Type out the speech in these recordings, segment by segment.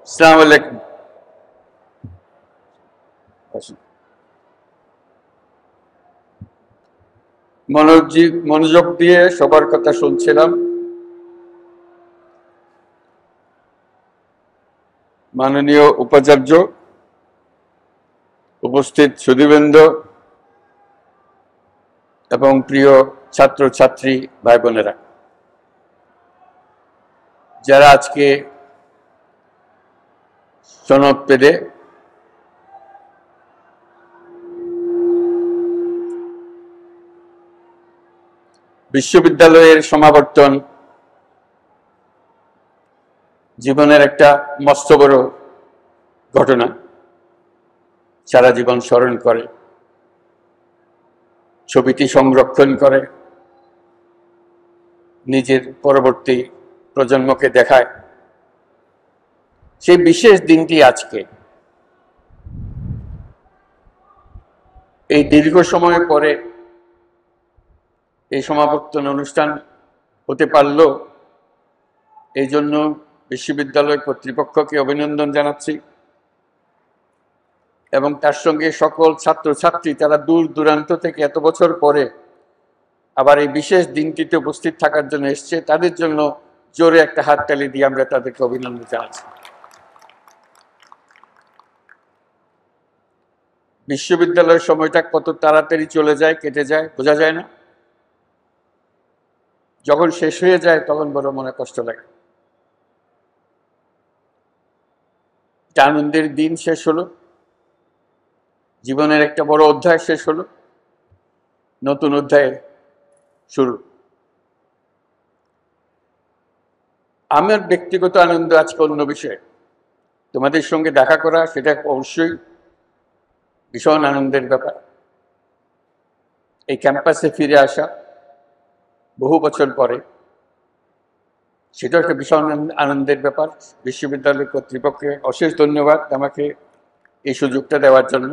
আসসালামু আলাইকুম। মনোযোগ দিয়ে সবার কথা শুনছিলাম। মাননীয় উপাচার্য, উপস্থিত সুধীবৃন্দ এবং প্রিয় ছাত্র ছাত্রী ভাই বোনেরা, যারা আজকে সনদ পেলে বিশ্ববিদ্যালয়ের সমাবর্তন জীবনের একটা মস্ত বড় ঘটনা, সারা জীবন স্মরণ করে, ছবিটি সংরক্ষণ করে, নিজের পরবর্তী প্রজন্মকে দেখায়। সেই বিশেষ দিনটি আজকে। এই দীর্ঘ সময় পরে এই সমাবর্তন অনুষ্ঠান হতে পারল, এই জন্য বিশ্ববিদ্যালয় কর্তৃপক্ষকে অভিনন্দন জানাচ্ছি এবং তার সঙ্গে সকল ছাত্রছাত্রী, তারা দূর দূরান্ত থেকে এত বছর পরে আবার এই বিশেষ দিনটিতে উপস্থিত থাকার জন্য এসছে, তাদের জন্য জোরে একটা হাততালি দিয়ে আমরা তাদেরকে অভিনন্দন জানাচ্ছি। বিশ্ববিদ্যালয়ের সময়টা কত তাড়াতাড়ি চলে যায়, কেটে যায়, বোঝা যায় না। যখন শেষ হয়ে যায় তখন বড় মনে কষ্ট লাগে। আনন্দের দিন শেষ হলো, জীবনের একটা বড় অধ্যায় শেষ হলো, নতুন অধ্যায় শুরু। আমার ব্যক্তিগত আনন্দ আজকে অন্য বিষয়। তোমাদের সঙ্গে দেখা করা সেটা অবশ্যই ভীষণ আনন্দের ব্যাপার। এই ক্যাম্পাসে ফিরে আসা বহু বছর পরে, সেটা একটা ভীষণ আনন্দের ব্যাপার। বিশ্ববিদ্যালয় কর্তৃপক্ষকে অশেষ ধন্যবাদ আমাকে এই সুযোগটা দেওয়ার জন্য।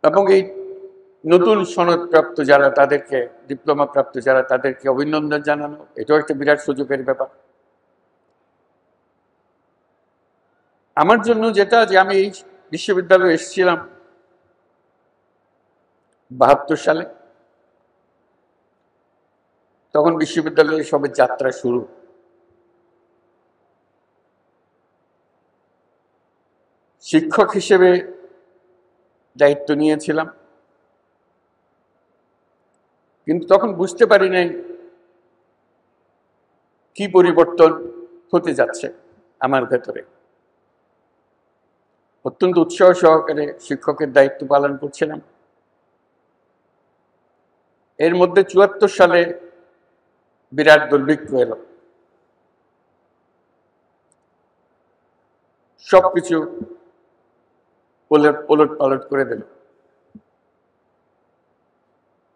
এবং এই নতুন সনদপ্রাপ্ত যারা, তাদেরকে, ডিপ্লোমা প্রাপ্ত যারা, তাদেরকে অভিনন্দন জানানো, এটাও একটা বিরাট সুযোগের ব্যাপার আমার জন্য। যেটা যে আমি এই বিশ্ববিদ্যালয়ে এসেছিলাম 72 সালে, তখন বিশ্ববিদ্যালয়ে সবে যাত্রা শুরু। শিক্ষক হিসেবে দায়িত্ব নিয়েছিলাম, কিন্তু তখন বুঝতে পারি নাই কি পরিবর্তন হতে যাচ্ছে আমার ভেতরে। অত্যন্ত উৎসাহ সহকারে শিক্ষকের দায়িত্ব পালন করছিলাম। এর মধ্যে 74 সালে বিরাট দুর্ভিক্ষ এলো, সবকিছু ওলট পালট করে দিল।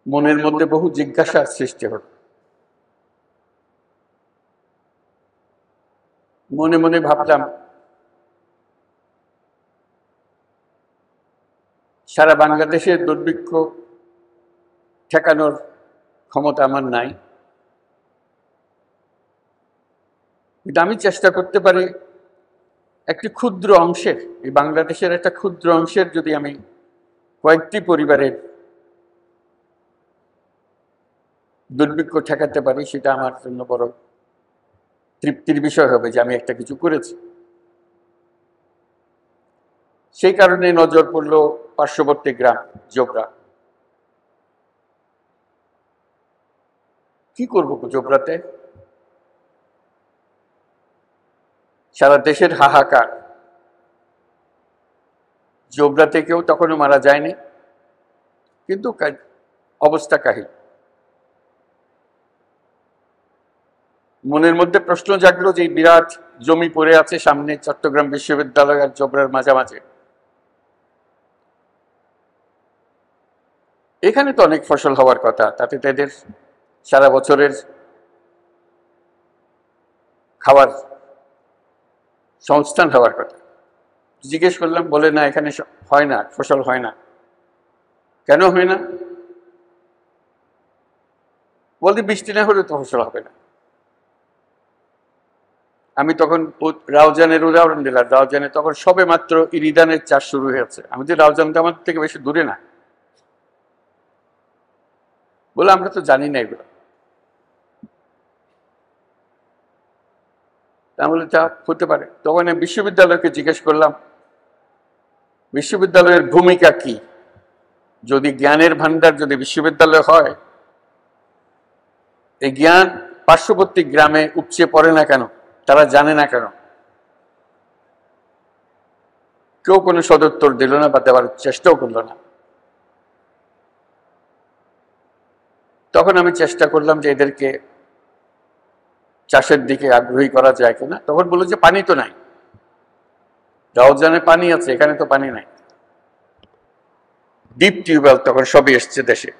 মনের মধ্যে বহু জিজ্ঞাসার সৃষ্টি হল। মনে মনে ভাবলাম, সারা বাংলাদেশের দুর্ভিক্ষ ঠেকানোর ক্ষমতা আমার নাই, কিন্তু আমি চেষ্টা করতে পারি একটি ক্ষুদ্র অংশের, এই বাংলাদেশের একটা ক্ষুদ্র অংশের যদি আমি কয়েকটি পরিবারের দুর্ভিক্ষ ঠেকাতে পারি, সেটা আমার জন্য বড় তৃপ্তির বিষয় হবে যে আমি একটা কিছু করেছি। সেই কারণে নজর পড়ল পার্শ্ববর্তী গ্রাম জোবরা। কি করবো জোবরাতে? সারা দেশের হাহাকার, জোবরাতে কেউ তখনও মারা যায়নি, কিন্তু অবস্থা কাহিল। মনের মধ্যে প্রশ্ন জাগলো যে বিরাট জমি পড়ে আছে সামনে, চট্টগ্রাম বিশ্ববিদ্যালয় আর জোবরার মাঝামাঝি। এখানে তো অনেক ফসল হওয়ার কথা, তাতে তাদের সারা বছরের খাবার সংস্থান হওয়ার কথা। জিজ্ঞেস করলাম, বলে না, এখানে হয় না, ফসল হয় না। কেন হয় না? বলতে বৃষ্টি না হলে তো ফসল হবে না। আমি তখন রাউজানের উদাহরণ দিলাম, রাউজানে তখন সবে মাত্র ইরিদানের চাষ শুরু হয়েছে। আমি যে রাউজানটা আমার থেকে বেশি দূরে না, বলে আমরা তো জানি না এগুলো। তাহলে তা হতে পারে। তখন আমি বিশ্ববিদ্যালয়কে জিজ্ঞেস করলাম বিশ্ববিদ্যালয়ের ভূমিকা কি, যদি জ্ঞানের ভান্ডার যদি বিশ্ববিদ্যালয় হয়, এই জ্ঞান পার্শ্ববর্তী গ্রামে উপচে পড়ে না কেন, তারা জানে না কেন? কেউ কোনো সদুত্তর দিল না বা দেওয়ার চেষ্টাও করলো না। তখন আমি চেষ্টা করলাম যে এদেরকে চাষের দিকে আগ্রহী করা যায় কিনা। তখন বললো যে পানি তো নাই, রাউজানে পানি আছে, এখানে তো পানি নাই। ডিপ টিউবওয়েল তখন সবই এসছে দেশে,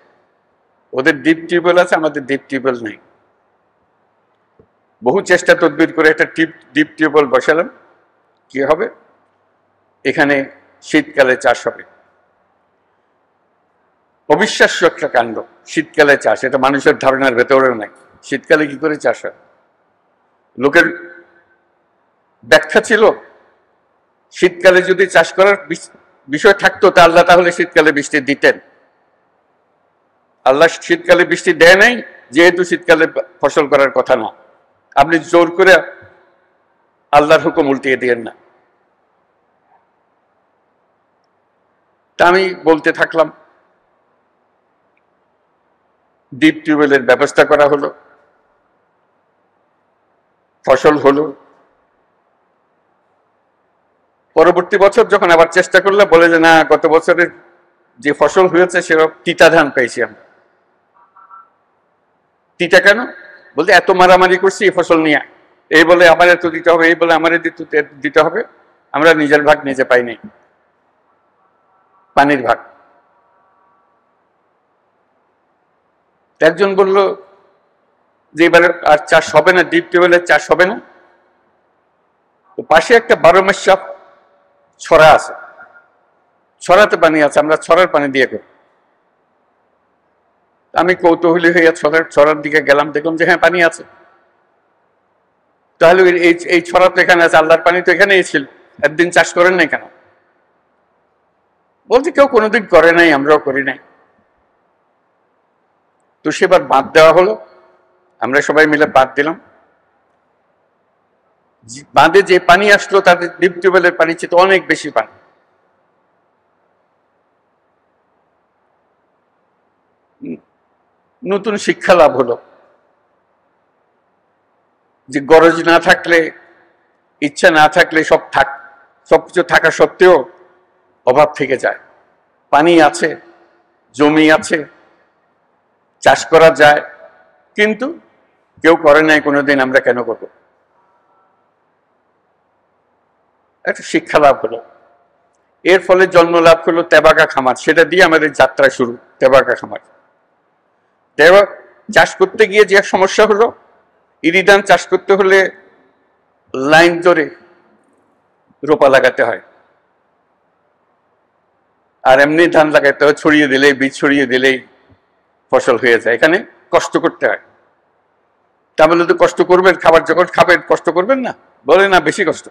ওদের ডিপ টিউবওয়েল আছে, আমাদের ডিপ টিউবওয়েল নেই। বহু চেষ্টা তদবির করে একটা ডিপ টিউবওয়েল বসালাম। কি হবে, এখানে শীতকালে চাষ হবে। অবিশ্বাস্য একটা কাণ্ড, শীতকালে চাষ, এটা মানুষের ধারণার ভেতরেও নাই। শীতকালে কি করে চাষ হয়? লোকের ব্যাখ্যা ছিল শীতকালে যদি চাষ করার বিষয় থাকতো তা আল্লাহ তাহলে শীতকালে বৃষ্টি দিতেন। আল্লাহ শীতকালে বৃষ্টি দেয় নাই, যেহেতু শীতকালে ফসল করার কথা না। আপনি জোর করে আল্লাহর হুকুম উল্টিয়ে দিয়েন না। তা আমি বলতে থাকলাম, ডিপ টিউবওয়েলের ব্যবস্থা করা হলো, ফসল হলো। পরবর্তী বছর যখন আবার চেষ্টা করলে বলে যে না, গত বছরের যে ফসল হয়েছে সেরকম তিতা ধান পেয়েছি আমরা। তিতা কেন? বলতে এত মারামারি করছি এই ফসল নিয়ে, এই বলে আমার এত দিতে হবে, এই বলে আমার দিতে হবে, আমরা নিজের ভাগ নিজে পাই নাই, পানির ভাগ। একজন বলল যে এবারে আর চাষ হবে না, ডিপ টিউবওয়েলের চাষ হবে না। তো পাশে একটা 12 মাস ছড়া আছে, ছড়াতে পানি আছে, আমরা ছড়ার পানি দিয়ে করি। আমি কৌতূহলী হইয়া ছড়ার দিকে গেলাম, দেখলাম যে হ্যাঁ পানি আছে। তাহলে এই ছড়া তো এখানে আছে, আল্লাহর পানি তো এখানেই ছিল, একদিন চাষ করেন নাই কেন? বলছে কেউ কোনোদিন করে নাই, আমরাও করি নাই। তো সেবার বাঁধ দেওয়া হলো, আমরা সবাই মিলে বাঁধ দিলাম। বাঁধে যে পানি আসলো তাদের ডিপ টিউবওয়েলের পানি চেয়ে তো অনেক বেশি পানি। নতুন শিক্ষা লাভ হলো যে গরজ না থাকলে, ইচ্ছা না থাকলে সবকিছু থাকা সত্ত্বেও অভাব থেকে যায়। পানি আছে, জমি আছে, চাষ করা যায়, কিন্তু কেউ করে নাই কোনোদিন, আমরা কেন করব? একটা শিক্ষা লাভ হলো। এর ফলে জন্ম লাভ হলো তেবাগা খামার, সেটা দিয়ে আমাদের যাত্রা শুরু। তেবাগা খামার চাষ করতে গিয়ে যে সমস্যা হলো, ইরিধান চাষ করতে হলে লাইন ধরে রোপা লাগাতে হয়, আর এমনি ধান লাগাতে হয় ছড়িয়ে দিলেই, বীজ ছড়িয়ে দিলেই ফসল হয়ে যায়। এখানে কষ্ট করতে হয়। তা বলে তো কষ্ট করবেন, খাবার যখন খাবেন কষ্ট করবেন না? বলে না, বেশি কষ্ট।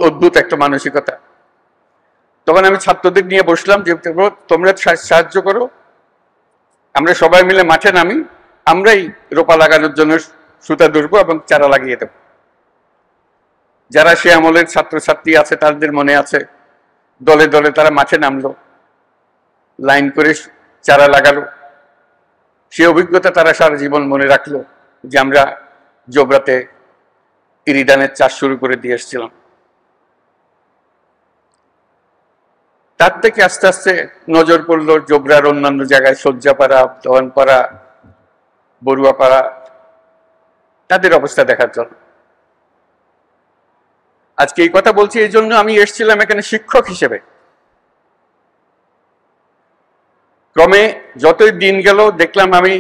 অদ্ভুত একটা মানসিকতা। তখন আমি ছাত্রদের নিয়ে বসলাম যে তোমরা সাহায্য করো, আমরা সবাই মিলে মাঠে নামি, আমরাই রোপা লাগানোর জন্য সুতা ধরবো এবং চারা লাগিয়ে দেব। যারা সে আমলের ছাত্রছাত্রী আছে তাদের মনে আছে, দলে দলে তারা মাঠে নামলো, লাইন করে চারা লাগালো। সে অভিজ্ঞতা তারা সারা জীবন মনে রাখলো যে আমরা জোবরাতে ইরিধানের চাষ শুরু করে দিয়ে এসেছিলাম। তার থেকে আস্তে আস্তে নজর পড়লো জোবরার অন্যান্য জায়গায়, সজ্জাপাড়া, দহনপাড়া, বড়ুয়াপাড়া, তাদের অবস্থা দেখার জন্য। আজকে এই কথা বলছি এই জন্য, আমি এসেছিলাম এখানে শিক্ষক হিসেবে। ক্রমে যতই দিন গেল দেখলাম আমি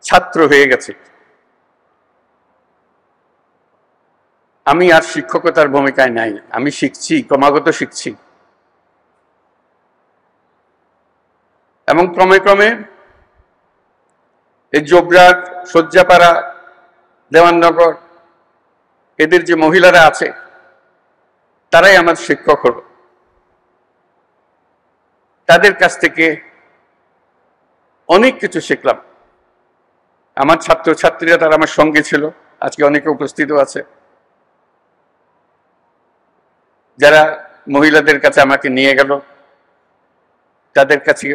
ছাত্র হয়ে গেছি। আমি আর শিক্ষকতার ভূমিকায় নাই, আমি শিখছি, ক্রমাগত শিখছি। এবং ক্রমে ক্রমে এই জোবরার, সজ্জাপাড়া, দেওয়াননগর, এদের যে মহিলারা আছে তারাই আমার শিক্ষক হলো। তাদের কাছ থেকে অনেক কিছু শিখলাম। আমার ছাত্রছাত্রীরা তারা আমার সঙ্গে ছিল, আজকে অনেকে উপস্থিত আছে, যারা মহিলাদের কাছে আমাকে নিয়ে গেল, তাদের কাছে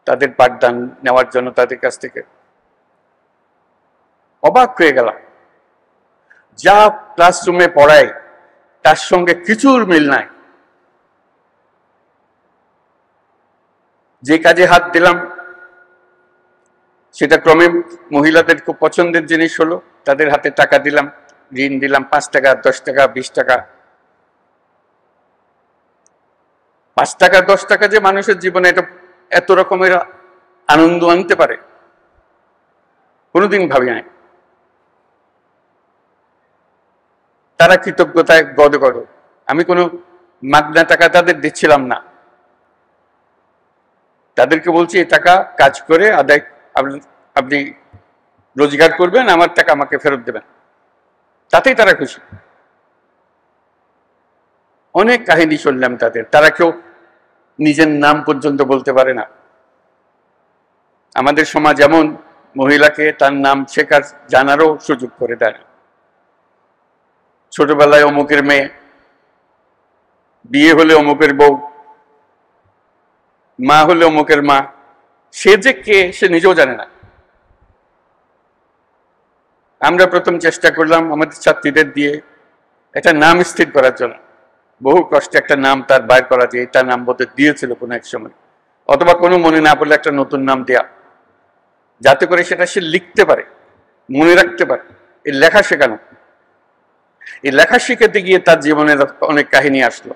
তাদের পাঠদান নেওয়ার জন্য তাদের কাছ থেকে অবাক হয়ে গেলাম। যা ক্লাসরুমে পড়ায় তার সঙ্গে কিছুর মিল নাই। যে কাজে হাত দিলাম সেটা ক্রমে মহিলাদের খুব পছন্দের জিনিস হলো। তাদের হাতে টাকা দিলাম, ঋণ দিলাম, 5 টাকা, 10 টাকা, 20 টাকা। 5 টাকা 10 টাকা যে মানুষের জীবনে এটা এত রকমের আনন্দ আনতে পারে কোনোদিন ভাবি নাই। তারা কৃতজ্ঞতায় গদগদ। আমি কোনো মাগনা টাকা তাদের দিচ্ছিলাম না, তাদেরকে বলছি এই টাকা কাজ করে আদায় আপনি রোজগার করবেন, আমার টাকা আমাকে ফেরত দেবেন, তাতেই তারা খুশি। অনেক কাহিনী শুনলাম তাদের। তারা কেউ নিজের নাম পর্যন্ত বলতে পারে না। আমাদের সমাজ এমন, মহিলাকে তার নাম শেখার জানারও সুযোগ করে দেয় না। ছোটবেলায় অমুকের মেয়ে, বিয়ে হলে অমুকের বউ, মা হলে অমুকের মা, সে যে কে সে নিজেও জানে না। আমরা প্রথম চেষ্টা করলাম আমাদের ছাত্রীদের দিয়ে একটা নাম স্থির করার জন্য। বহু কষ্টে একটা নাম তার বাইর করা, যে এটা নাম বোধহয় দিয়েছিল কোনো এক সময়, অথবা কোনো মনে না পড়লে একটা নতুন নাম দেয়া, যাতে করে সেটা সে লিখতে পারে, মনে রাখতে পারে। এই লেখা শেখানো, এই লেখা শিখাতে গিয়ে তার জীবনে অনেক কাহিনী আসলো।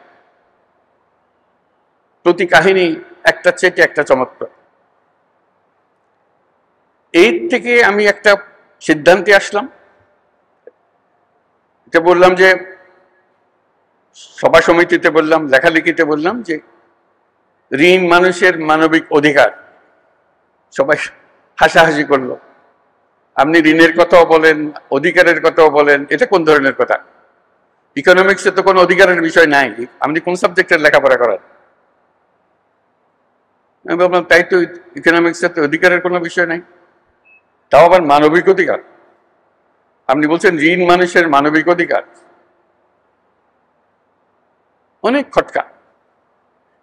প্রতি কাহিনী একটা চেটে একটা চমৎকার। এই থেকে আমি একটা সিদ্ধান্তে আসলাম। এটা বললাম যে সভা সমিতিতে বললাম, লেখালেখিতে বললাম যে ঋণ মানুষের মানবিক অধিকার। সবাই হাসাহাসি করলো। আপনি ঋণের কথাও বলেন, অধিকারের কথাও বলেন, এটা কোন ধরনের কথা? ইকোনমিক্সে তো কোনো অধিকারের বিষয় নাই, আপনি কোন সাবজেক্টের লেখাপড়া করেন? আমি ভাবলাম তাই তো, ইকোনমিক্সে তো অধিকারের কোনো বিষয় নাই, তাও আবার মানবিক অধিকার। আপনি বলছেন ঋণ মানুষের মানবিক অধিকার। অনেক খটকা,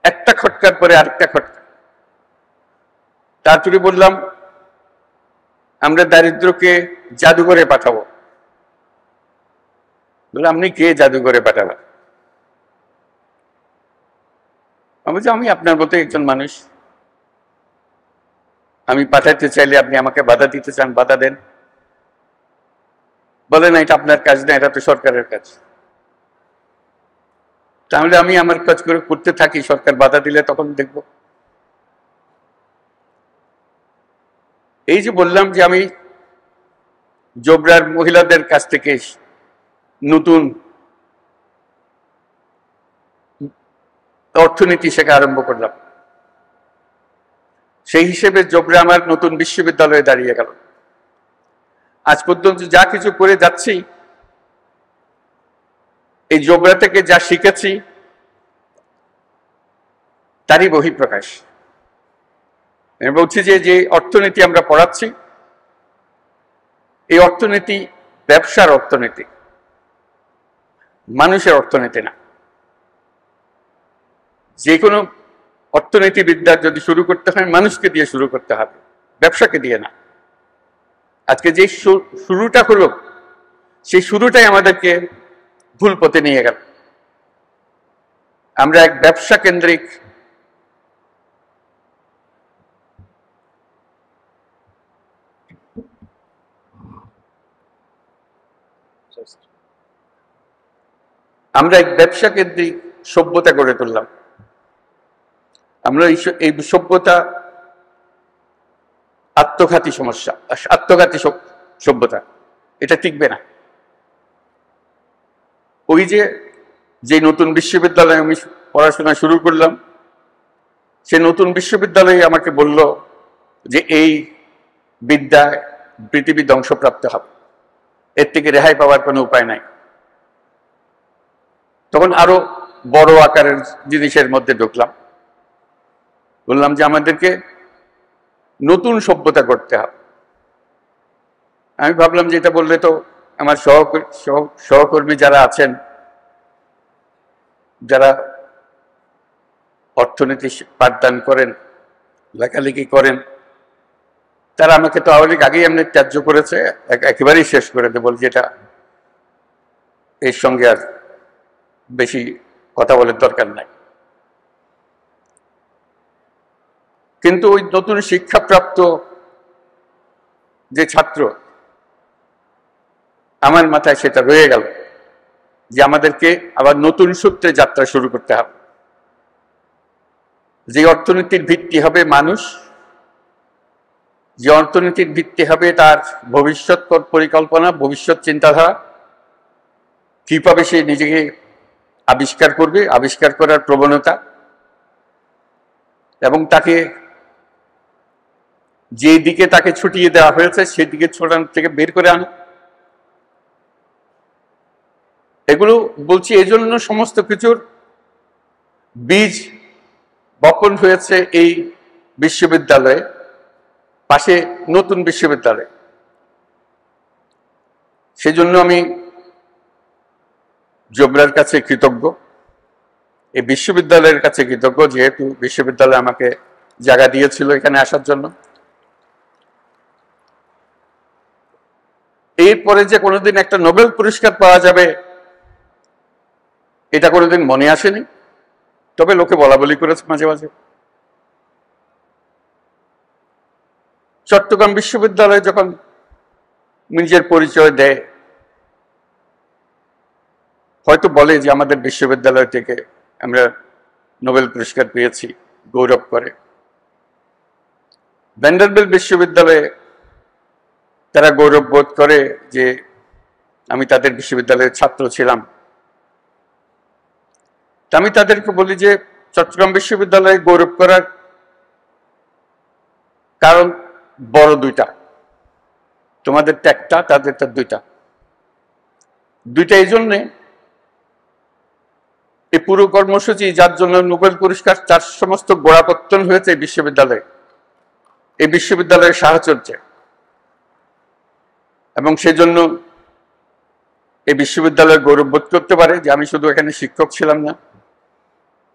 একটা খটকার পরে আরেকটা খটকা। তারপরে বললাম আমরা দারিদ্রকে জাদুঘরে পাঠাবো। বললাম আপনি কে জাদুঘরে পাঠাবেন? আমি বলছি আমি আপনার মতো একজন মানুষ, আমি পাঠাতে চাইলে আপনি আমাকে বাধা দিতে চান, বাধা দেন। বলে না এটা আপনার কাজ না, এটা তো সরকারের কাজ। তাহলে আমি আমার কাজ করে করতে থাকি, সরকার বাধা দিলে তখন দেখব। এই যে বললাম যে আমি জোবরার মহিলাদের কাছ থেকে নতুন অর্থনীতি শেখা আরম্ভ করলাম, সেই হিসেবে জোবরা আমার নতুন বিশ্ববিদ্যালয়ে দাঁড়িয়ে গেল। আজ পর্যন্ত যা কিছু করে যাচ্ছি, এই জোবরা থেকে যা শিখেছি তারই বহিঃপ্রকাশ। আমি বলছি যে অর্থনীতি আমরা পড়াচ্ছি, এই অর্থনীতি ব্যবসার অর্থনীতি, মানুষের অর্থনীতি না। যে কোনো অর্থনীতিবিদ্যা যদি শুরু করতে হয় মানুষকে দিয়ে শুরু করতে হবে, ব্যবসাকে দিয়ে না। আজকে যে শুরুটা হলো, সেই শুরুটাই আমাদেরকে ভুল পথে নিয়ে গেল। আমরা এক ব্যবসা কেন্দ্রিক সভ্যতা গড়ে তুললাম। আমরা এই সভ্যতা আত্মঘাতী সমস্যা, আত্মঘাতী সভ্যতা, এটা টিকবে না। ওই যে নতুন বিশ্ববিদ্যালয়ে আমি পড়াশোনা শুরু করলাম, সে নতুন বিশ্ববিদ্যালয়ে আমাকে বলল যে এই বিদ্যায় পৃথিবী ধ্বংসপ্রাপ্ত হবে, এর থেকে রেহাই পাওয়ার কোনো উপায় নাই। তখন আরো বড় আকারের জিনিসের মধ্যে ঢুকলাম, বললাম যে আমাদেরকে নতুন সভ্যতা করতে হবে। আমি ভাবলাম যে এটা বললে তো আমার সহকর্মী যারা আছেন, যারা অর্থনীতি পাঠদান করেন, লেখালেখি করেন, তারা আমাকে তো অনেক আগেই এমনি ত্যায্য করেছে, একেবারেই শেষ করে দেব, যেটা এর সঙ্গে আর বেশি কথা বলার দরকার নাই। কিন্তু ওই নতুন শিক্ষাপ্রাপ্ত যে ছাত্র, আমার মাথায় সেটা রয়ে গেল যে আমাদেরকে আবার নতুন সূত্রে যাত্রা শুরু করতে হবে। যে অর্থনীতির ভিত্তি হবে মানুষ, যে অর্থনীতির ভিত্তি হবে তার ভবিষ্যৎ পরিকল্পনা, ভবিষ্যৎ চিন্তাধারা, কিভাবে সে নিজেকে আবিষ্কার করবে, আবিষ্কার করার প্রবণতা, এবং তাকে যে দিকে তাকে ছুটিয়ে দেওয়া হয়েছে সেদিকে ছোটানো থেকে বের করে আনা। এগুলো বলছি এজন্য সমস্ত কিছুর বীজ বপন হয়েছে এই বিশ্ববিদ্যালয়ে, পাশে নতুন বিশ্ববিদ্যালয়। সেজন্য আমি জোবরার কাছে কৃতজ্ঞ, এই বিশ্ববিদ্যালয়ের কাছে কৃতজ্ঞ, যেহেতু বিশ্ববিদ্যালয় আমাকে জায়গা দিয়েছিল এখানে আসার জন্য। এরপরে যে কোনোদিন একটা নোবেল পুরস্কার পাওয়া যাবে এটা কোনোদিন মনে আসেনি, তবে লোকে বলা বলি করেছে মাঝে মাঝে। চট্টগ্রাম বিশ্ববিদ্যালয় যখন নিজের পরিচয় দেয়, হয়তো বলে যে আমাদের বিশ্ববিদ্যালয় থেকে আমরা নোবেল পুরস্কার পেয়েছি, গৌরব করে। ভ্যান্ডারবিল্ট বিশ্ববিদ্যালয়ে তারা গৌরব বোধ করে যে আমি তাদের বিশ্ববিদ্যালয়ের ছাত্র ছিলাম। আমি তাদেরকে বলি যে চট্টগ্রাম বিশ্ববিদ্যালয়ে গৌরব করার কারণ বড় দুইটা, তোমাদের একটা, তাদেরটা দুইটা। এই জন্যে এই পুরো কর্মসূচি যার জন্য নোবেল পুরস্কার, তার সমস্ত গোড়াপত্তন হয়েছে এই বিশ্ববিদ্যালয়ে, এই বিশ্ববিদ্যালয়ের সাহচর্যে। এবং সেজন্য এই বিশ্ববিদ্যালয় গৌরববোধ করতে পারে যে আমি শুধু এখানে শিক্ষক ছিলাম না,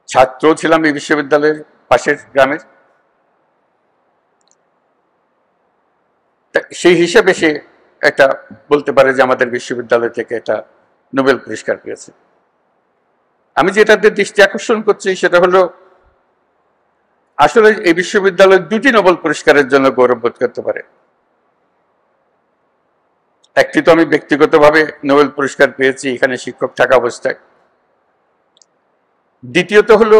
ছাত্র ছিলাম এই বিশ্ববিদ্যালয়ের পাশের গ্রামের। সেই হিসেবে সে একটা বলতে পারে যে আমাদের বিশ্ববিদ্যালয় থেকে একটা নোবেল পুরস্কার পেয়েছে। আমি যেটাতে দৃষ্টি আকর্ষণ করছি সেটা হলো আসলে এই বিশ্ববিদ্যালয় দুটি নোবেল পুরস্কারের জন্য গৌরববোধ করতে পারে। একটি তো আমি ব্যক্তিগতভাবে নোবেল পুরস্কার পেয়েছি এখানে শিক্ষক থাকা অবস্থায়। দ্বিতীয়ত হলো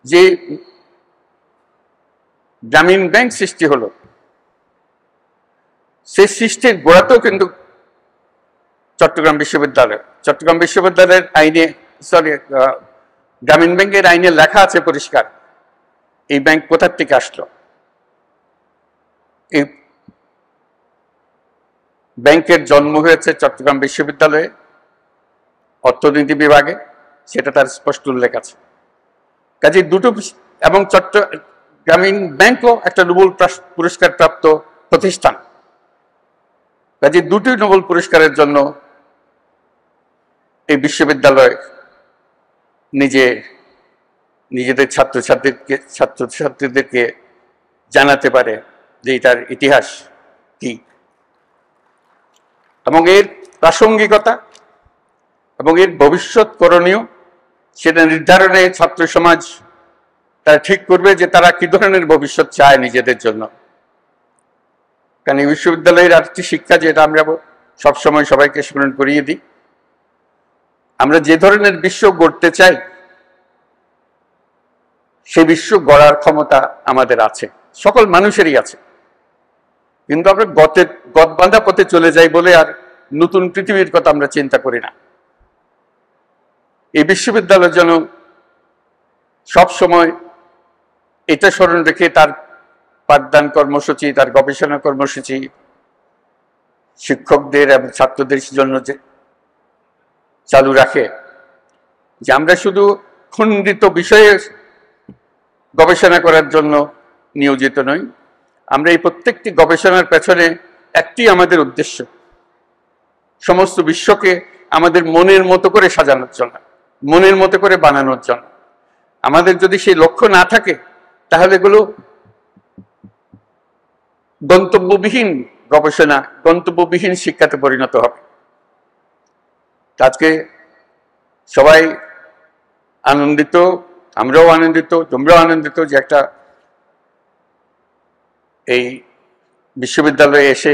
যে গ্রামীণ ব্যাংক সৃষ্টি হলো, সেই সৃষ্টির গোড়াতেও কিন্তু চট্টগ্রাম বিশ্ববিদ্যালয়ের আইনে, গ্রামীণ ব্যাংকের আইনে লেখা আছে পরিষ্কার এই ব্যাংক কোথার থেকে আসলো। এই ব্যাংকের জন্ম হয়েছে চট্টগ্রাম বিশ্ববিদ্যালয়ে অর্থনীতি বিভাগে, সেটা তার স্পষ্ট উল্লেখ আছে। কাজে দুটো, এবং গ্রামীণ ব্যাংকও একটা নোবেল পুরস্কার প্রাপ্ত প্রতিষ্ঠান। কাজে দুটি নোবেল পুরস্কারের জন্য এই বিশ্ববিদ্যালয় নিজেদের ছাত্রছাত্রীদেরকে জানাতে পারে যে এটার ইতিহাস কি, এবং এর প্রাসঙ্গিকতা এবং এর ভবিষ্যৎ করণীয় সেটা নির্ধারণে ছাত্র সমাজ তারা ঠিক করবে যে তারা কি ধরনের ভবিষ্যৎ চায় নিজেদের জন্য। কারণ এই বিশ্ববিদ্যালয়ের আরেকটি শিক্ষা, যেটা আমরা সবসময় সবাইকে স্মরণ করিয়ে দিই, আমরা যে ধরনের বিশ্ব গড়তে চাই সেই বিশ্ব গড়ার ক্ষমতা আমাদের আছে, সকল মানুষেরই আছে। কিন্তু আমরা গদ বাঁধা পথে চলে যাই বলে আর নতুন পৃথিবীর কথা আমরা চিন্তা করি না। এই বিশ্ববিদ্যালয় যেন সব সময় এটা স্মরণ রেখে তার পাঠদান কর্মসূচি, তার গবেষণা কর্মসূচি শিক্ষকদের এবং ছাত্রদের জন্য যে চালু রাখে, যে আমরা শুধু খণ্ডিত বিষয়ে গবেষণা করার জন্য নিয়োজিত নই, আমরা এই প্রত্যেকটি গবেষণার পেছনে একটি আমাদের উদ্দেশ্য, সমস্ত বিশ্বকে আমাদের মনের মতো করে সাজানোর জন্য, মনের মতো করে বানানোর জন্য। আমাদের যদি সেই লক্ষ্য না থাকে তাহলে এগুলো গন্তব্যবিহীন গবেষণা, গন্তব্যবিহীন শিক্ষাতে পরিণত হবে। আজকে সবাই আনন্দিত, আমরাও আনন্দিত, তোমরাও আনন্দিত যে একটা এই বিশ্ববিদ্যালয়ে এসে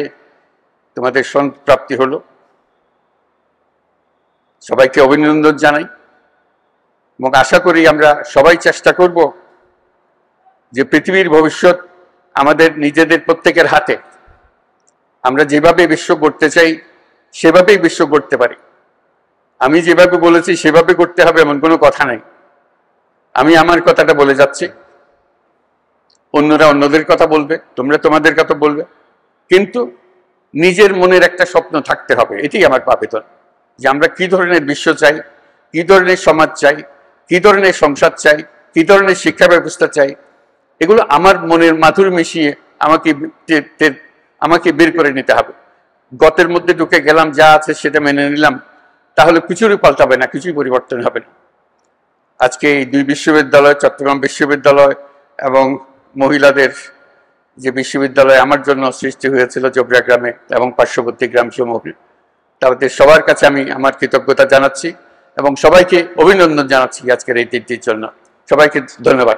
তোমাদের প্রাপ্তি হলো। সবাইকে অভিনন্দন জানাই এবং আশা করি আমরা সবাই চেষ্টা করব যে পৃথিবীর ভবিষ্যৎ আমাদের নিজেদের প্রত্যেকের হাতে। আমরা যেভাবে বিশ্ব গড়তে চাই সেভাবেই বিশ্ব গড়তে পারি। আমি যেভাবে বলেছি সেভাবে করতে হবে এমন কোনো কথা নাই। আমি আমার কথাটা বলে যাচ্ছি, অন্যরা অন্যদের কথা বলবে, তোমরা তোমাদের কথা বলবে, কিন্তু নিজের মনের একটা স্বপ্ন থাকতে হবে। এটাই আমার আবেদন, যে আমরা কি ধরনের বিশ্ব চাই, কি ধরনের সমাজ চাই, কি ধরনের সংসার চাই, কি ধরনের শিক্ষা ব্যবস্থা চাই, এগুলো আমার মনের মাধুর মিশিয়ে আমাকে বের করে নিতে হবে। গতের মধ্যে ঢুকে গেলাম, যা আছে সেটা মেনে নিলাম, তাহলে কিছুই পাল্টাবে না, কিছুই পরিবর্তন হবে না। আজকে এই দুই বিশ্ববিদ্যালয়, চট্টগ্রাম বিশ্ববিদ্যালয় এবং মহিলাদের যে বিশ্ববিদ্যালয় আমার জন্য সৃষ্টি হয়েছিল জোবরা গ্রামে এবং পার্শ্ববর্তী গ্রামসমূহ, তাদের সবার কাছে আমি আমার কৃতজ্ঞতা জানাচ্ছি এবং সবাইকে অভিনন্দন জানাচ্ছি আজকের এই দিনটির জন্য। সবাইকে ধন্যবাদ।